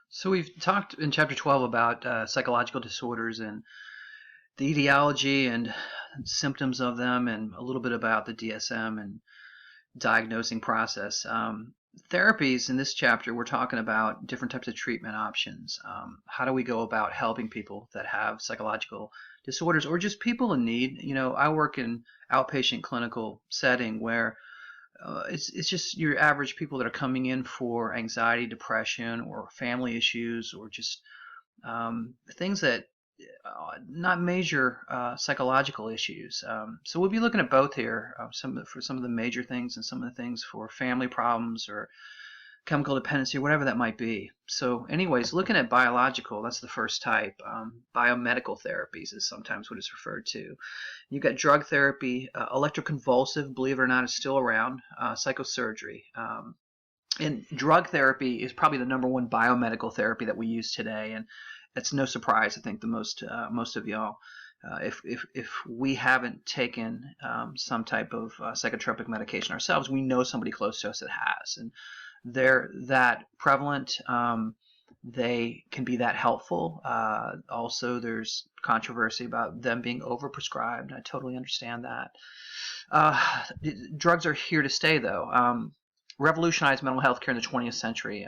So we've talked in chapter 12 about psychological disorders and the etiology and symptoms of them, and a little bit about the DSM and diagnosing process. Therapies in this chapter, we're talking about different types of treatment options. How do we go about helping people that have psychological disorders or just people in need? You know, I work in outpatient clinical setting where it's just your average people that are coming in for anxiety, depression, or family issues, or just things that not major psychological issues. So we'll be looking at both here, for some of the major things and some of the things for family problems or chemical dependency, or whatever that might be. So anyways, looking at biological, that's the first type. Biomedical therapies is sometimes what it's referred to. You've got drug therapy, electroconvulsive, believe it or not, is still around, psychosurgery. And drug therapy is probably the number one biomedical therapy that we use today, and it's no surprise. I think the most of y'all, if we haven't taken some type of psychotropic medication ourselves, we know somebody close to us that has, and they're that prevalent. They can be that helpful. Also, there's controversy about them being overprescribed. I totally understand that. Drugs are here to stay, though. Revolutionized mental health care in the 20th century.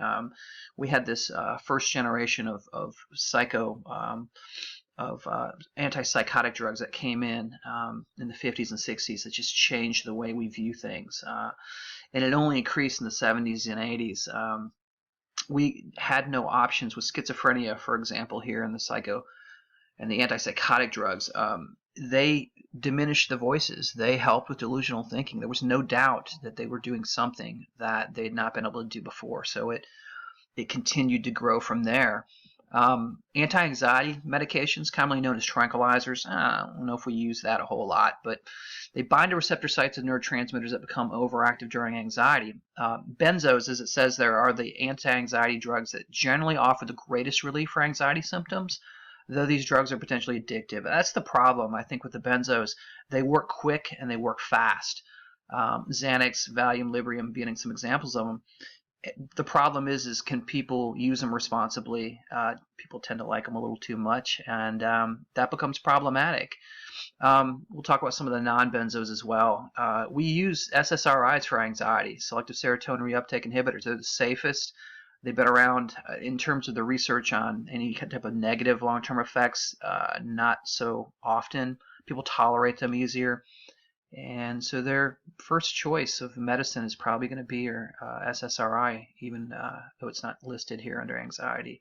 We had this first generation of antipsychotic drugs that came in the 50s and 60s that just changed the way we view things. And it only increased in the 70s and 80s. We had no options with schizophrenia, for example, here in the antipsychotic drugs. They diminished the voices. They helped with delusional thinking. There was no doubt that they were doing something that they had not been able to do before. So it continued to grow from there. Anti-anxiety medications, commonly known as tranquilizers. I don't know if we use that a whole lot, but they bind to receptor sites of neurotransmitters that become overactive during anxiety. Benzos, as it says there, are the anti-anxiety drugs that generally offer the greatest relief for anxiety symptoms, though these drugs are potentially addictive. That's the problem, I think, with the benzos. They work quick and they work fast. Xanax, Valium, Librium being some examples of them. The problem is can people use them responsibly? People tend to like them a little too much, and that becomes problematic. We'll talk about some of the non-benzos as well. We use SSRIs for anxiety, selective serotonin reuptake inhibitors. They're the safest. They've been around in terms of the research on any type of negative long-term effects, not so often. People tolerate them easier. And so their first choice of medicine is probably going to be your SSRI, even though it's not listed here under anxiety.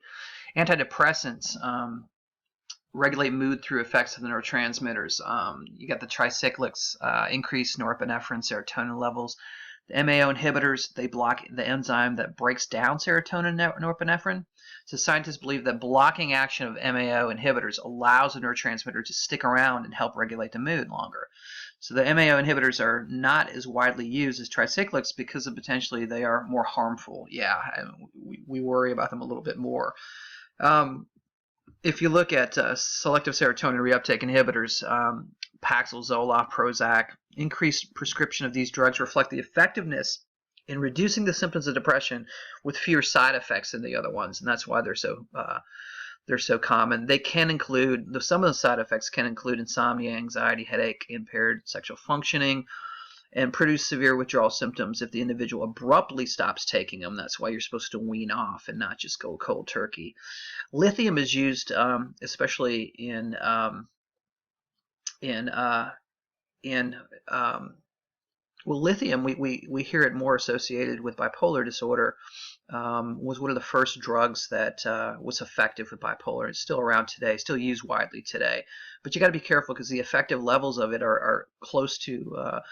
Antidepressants regulate mood through effects of the neurotransmitters. You got the tricyclics, increase norepinephrine, serotonin levels. The MAO inhibitors, they block the enzyme that breaks down serotonin and norepinephrine. So scientists believe that blocking action of MAO inhibitors allows the neurotransmitter to stick around and help regulate the mood longer. So the MAO inhibitors are not as widely used as tricyclics because of potentially they are more harmful. Yeah, we worry about them a little bit more. If you look at selective serotonin reuptake inhibitors, Paxil, Zoloft, Prozac, increased prescription of these drugs reflect the effectiveness in reducing the symptoms of depression with fewer side effects than the other ones, and that's why they're so common. They can include, some of the side effects can include insomnia, anxiety, headache, impaired sexual functioning, and produce severe withdrawal symptoms if the individual abruptly stops taking them. That's why you're supposed to wean off and not just go cold turkey. Lithium is used especially in lithium, we hear it more associated with bipolar disorder. Was one of the first drugs that was effective with bipolar. It's still around today, still used widely today. But you got to be careful because the effective levels of it are close to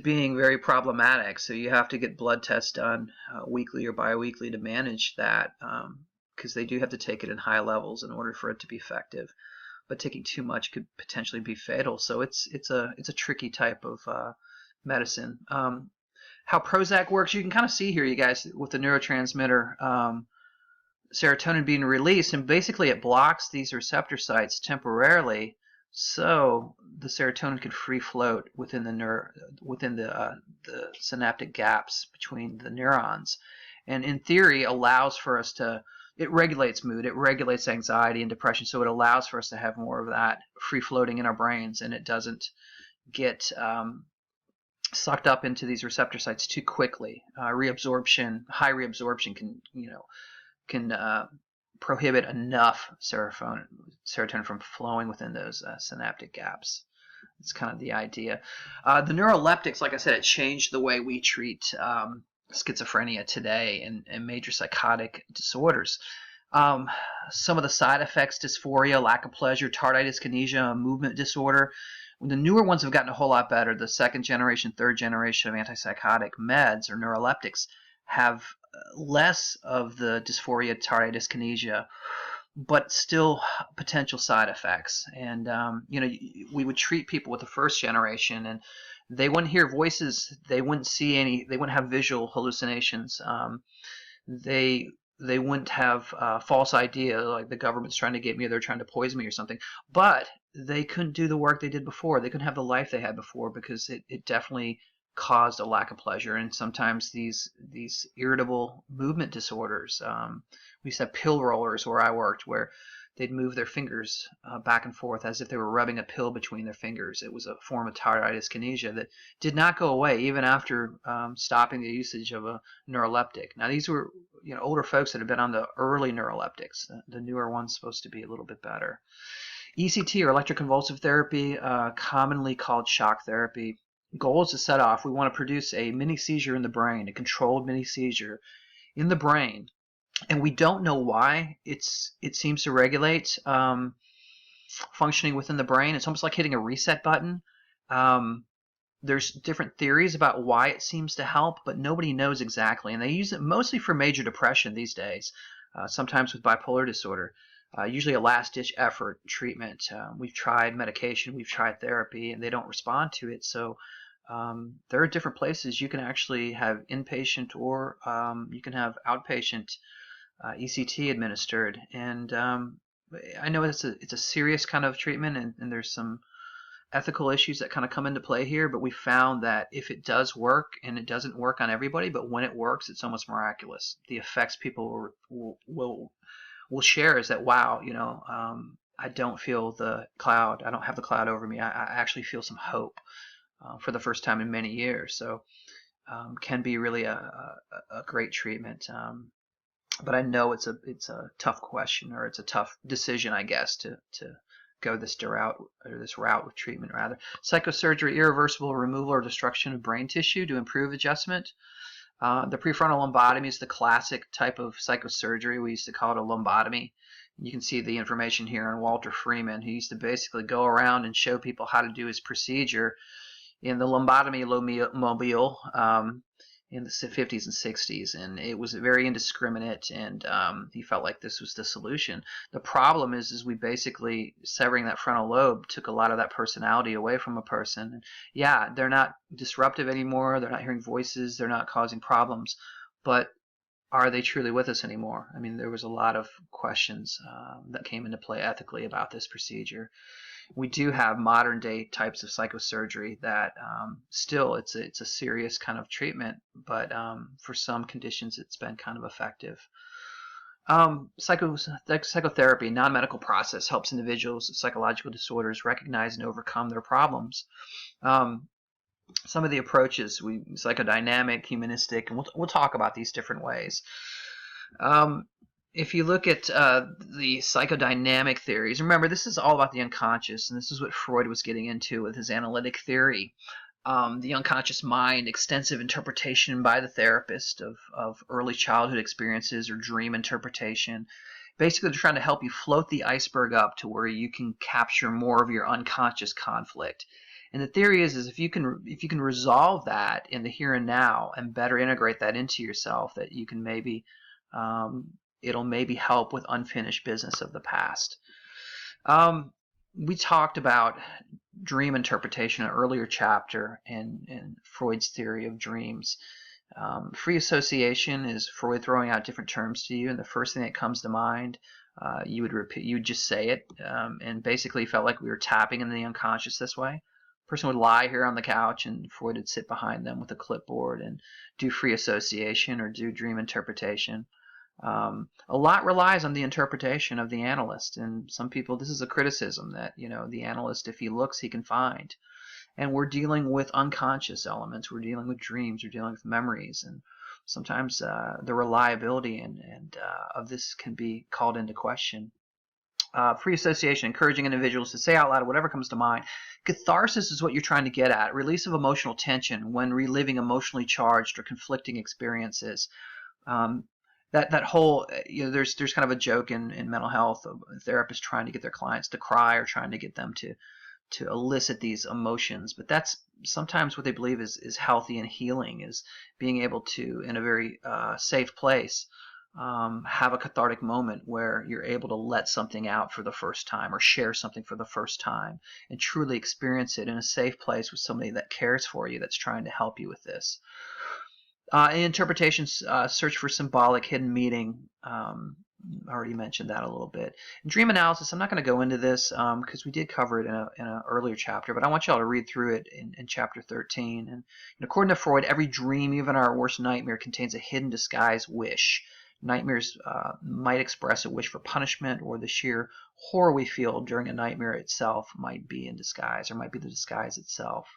being very problematic. So you have to get blood tests done weekly or biweekly to manage that, because they do have to take it in high levels in order for it to be effective. But taking too much could potentially be fatal. So it's a tricky type of medicine. How Prozac works, you can kind of see here, you guys, with the neurotransmitter serotonin being released, and basically it blocks these receptor sites temporarily, so the serotonin can free float within the synaptic gaps between the neurons, and in theory allows for us to it regulates mood, it regulates anxiety and depression, so it allows for us to have more of that free floating in our brains, and it doesn't get sucked up into these receptor sites too quickly. Reabsorption, high reabsorption can prohibit enough serotonin from flowing within those synaptic gaps. It's kind of the idea. The neuroleptics, like I said, it changed the way we treat schizophrenia today and major psychotic disorders. Some of the side effects: dysphoria, lack of pleasure, tardive dyskinesia, movement disorder. The newer ones have gotten a whole lot better. The second generation, third generation of antipsychotic meds or neuroleptics have less of the dysphoria, tardive dyskinesia, but still potential side effects. And we would treat people with the first generation, and they wouldn't hear voices, they wouldn't see any, they wouldn't have visual hallucinations. They wouldn't have false idea like the government's trying to get me or they're trying to poison me or something. But they couldn't do the work they did before. They couldn't have the life they had before because it definitely caused a lack of pleasure. And sometimes these irritable movement disorders. We used to have pill rollers where I worked, where they'd move their fingers back and forth as if they were rubbing a pill between their fingers. It was a form of tardive dyskinesia that did not go away even after stopping the usage of a neuroleptic. Now, these were older folks that had been on the early neuroleptics. The newer one's supposed to be a little bit better. ECT, or electroconvulsive therapy, commonly called shock therapy. Goal is to set off. We want to produce a mini seizure in the brain, a controlled mini seizure in the brain. And we don't know why it seems to regulate functioning within the brain. It's almost like hitting a reset button. There's different theories about why it seems to help, but nobody knows exactly. And they use it mostly for major depression these days, sometimes with bipolar disorder. Usually a last-ditch effort treatment. We've tried medication, we've tried therapy, and they don't respond to it. So there are different places you can actually have inpatient or you can have outpatient ECT administered. And I know it's a serious kind of treatment, and there's some ethical issues that kind of come into play here, but we found that if it does work, and it doesn't work on everybody, but when it works, it's almost miraculous. The effects people will share is that, wow, I don't feel the cloud. I don't have the cloud over me. I actually feel some hope for the first time in many years. So can be really a great treatment. But I know it's a tough question, or it's a tough decision, I guess, to go this route with treatment rather. Psychosurgery, irreversible removal or destruction of brain tissue to improve adjustment. The prefrontal lobotomy is the classic type of psychosurgery. We used to call it a lobotomy. You can see the information here on Walter Freeman. He used to basically go around and show people how to do his procedure in the lobotomy mobile in the 50s and 60s, and it was very indiscriminate, and he felt like this was the solution. The problem is we basically, severing that frontal lobe took a lot of that personality away from a person. And yeah, they're not disruptive anymore, they're not hearing voices, they're not causing problems, but are they truly with us anymore? I mean, there was a lot of questions that came into play ethically about this procedure. We do have modern day types of psychosurgery that still it's a serious kind of treatment, but for some conditions it's been kind of effective. Psychotherapy, non-medical process, helps individuals with psychological disorders recognize and overcome their problems. Some of the approaches, psychodynamic, humanistic, and we'll talk about these different ways. If you look at the psychodynamic theories, remember this is all about the unconscious, and this is what Freud was getting into with his analytic theory. The unconscious mind, extensive interpretation by the therapist of early childhood experiences or dream interpretation. Basically, they're trying to help you float the iceberg up to where you can capture more of your unconscious conflict. And the theory is if you can resolve that in the here and now and better integrate that into yourself, that you can maybe it'll maybe help with unfinished business of the past. We talked about dream interpretation in an earlier chapter in Freud's theory of dreams. Free association is Freud throwing out different terms to you, and the first thing that comes to mind, you would repeat, you would just say it, and basically felt like we were tapping into the unconscious this way. Person would lie here on the couch, and Freud would sit behind them with a clipboard and do free association or do dream interpretation. A lot relies on the interpretation of the analyst, and some people, this is a criticism that, the analyst, if he looks, he can find. And we're dealing with unconscious elements. We're dealing with dreams. We're dealing with memories, and sometimes the reliability and of this can be called into question. Free association, encouraging individuals to say out loud whatever comes to mind. Catharsis is what you're trying to get at. Release of emotional tension when reliving emotionally charged or conflicting experiences. That whole, there's kind of a joke in mental health of therapists trying to get their clients to cry or trying to get them to elicit these emotions, but that's sometimes what they believe is healthy and healing, is being able to, in a very safe place, have a cathartic moment where you're able to let something out for the first time or share something for the first time and truly experience it in a safe place with somebody that cares for you, that's trying to help you with this. In interpretations, search for symbolic hidden meaning. I already mentioned that a little bit. In dream analysis, I'm not going to go into this because we did cover it in an earlier chapter, but I want you all to read through it in chapter 13. And according to Freud, every dream, even our worst nightmare, contains a hidden disguised wish. Nightmares might express a wish for punishment, or the sheer horror we feel during a nightmare itself might be in disguise, or might be the disguise itself.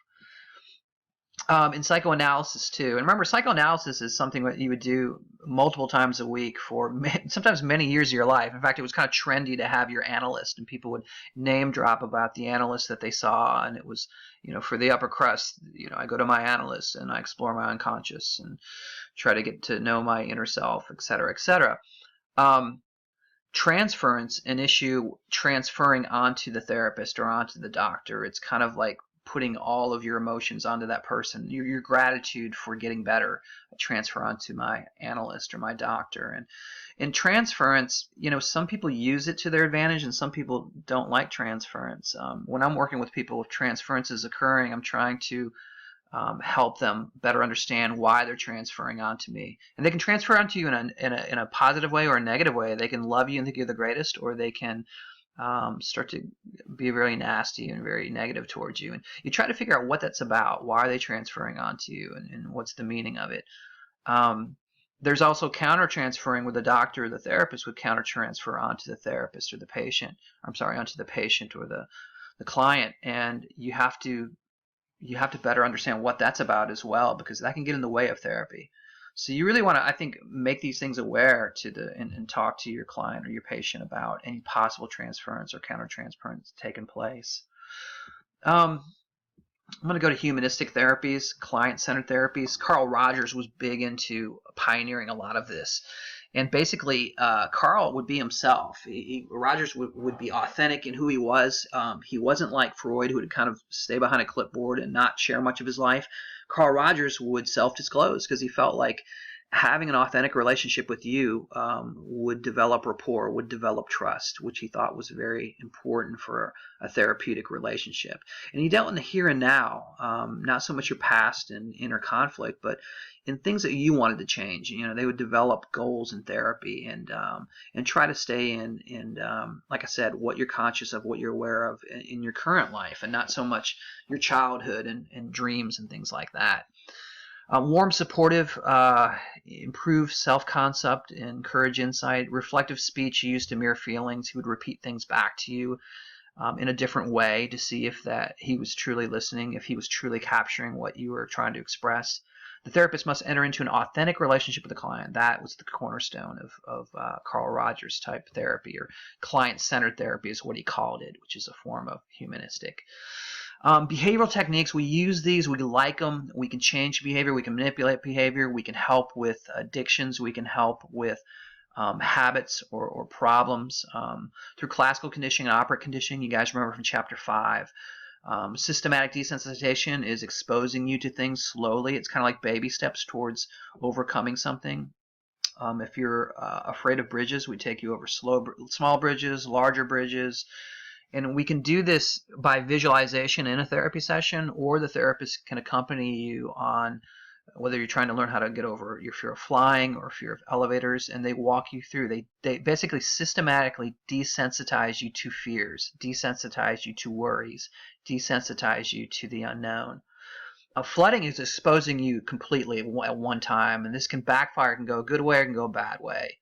In psychoanalysis too, and remember, psychoanalysis is something that you would do multiple times a week for sometimes many years of your life. In fact, it was kind of trendy to have your analyst, and people would name drop about the analyst that they saw, and it was, for the upper crust, I go to my analyst and I explore my unconscious and try to get to know my inner self, etc., etc. Transference, an issue transferring onto the therapist or onto the doctor. It's kind of like putting all of your emotions onto that person. Your gratitude for getting better, I transfer onto my analyst or my doctor. And in transference, some people use it to their advantage and some people don't like transference. When I'm working with people, if transference is occurring, I'm trying to help them better understand why they're transferring onto me. And they can transfer onto you in a positive way or a negative way. They can love you and think you're the greatest, or they can start to be very nasty and very negative towards you. And you try to figure out what that's about. Why are they transferring onto you, and what's the meaning of it? There's also counter-transferring, where the doctor or the therapist would counter-transfer onto the therapist or the patient. Onto the patient or the client. And you have to better understand what that's about as well, because that can get in the way of therapy. So you really want to, I think, make these things aware and talk to your client or your patient about any possible transference or countertransference taking place. I'm going to go to humanistic therapies, client-centered therapies. Carl Rogers was big into pioneering a lot of this. And basically, Carl would be himself. Rogers would be authentic in who he was. He wasn't like Freud, who would kind of stay behind a clipboard and not share much of his life. Carl Rogers would self-disclose because he felt like having an authentic relationship with you would develop rapport, would develop trust, which he thought was very important for a therapeutic relationship. And he dealt in the here and now, not so much your past and inner conflict, but in things that you wanted to change. They would develop goals in therapy and try to stay in like I said, what you're conscious of, what you're aware of in your current life, and not so much your childhood and dreams and things like that. Warm, supportive, improve self-concept, encourage insight. Reflective speech used to mirror feelings. He would repeat things back to you in a different way to see if that he was truly listening, if he was truly capturing what you were trying to express. The therapist must enter into an authentic relationship with the client. That was the cornerstone of Carl Rogers type therapy, or client-centered therapy is what he called it, which is a form of humanistic. Behavioral techniques, we use these, we like them, we can change behavior, we can manipulate behavior, we can help with addictions, we can help with habits or problems through classical conditioning and operant conditioning. You guys remember from chapter 5. Systematic desensitization is exposing you to things slowly. It's kind of like baby steps towards overcoming something. If you're afraid of bridges, we take you over small bridges, larger bridges. And we can do this by visualization in a therapy session, or the therapist can accompany you on whether you're trying to learn how to get over your fear of flying or fear of elevators, and they walk you through. They basically systematically desensitize you to fears, desensitize you to worries, desensitize you to the unknown. Flooding is exposing you completely at one time, and this can backfire. It can go a good way, or it can go a bad way.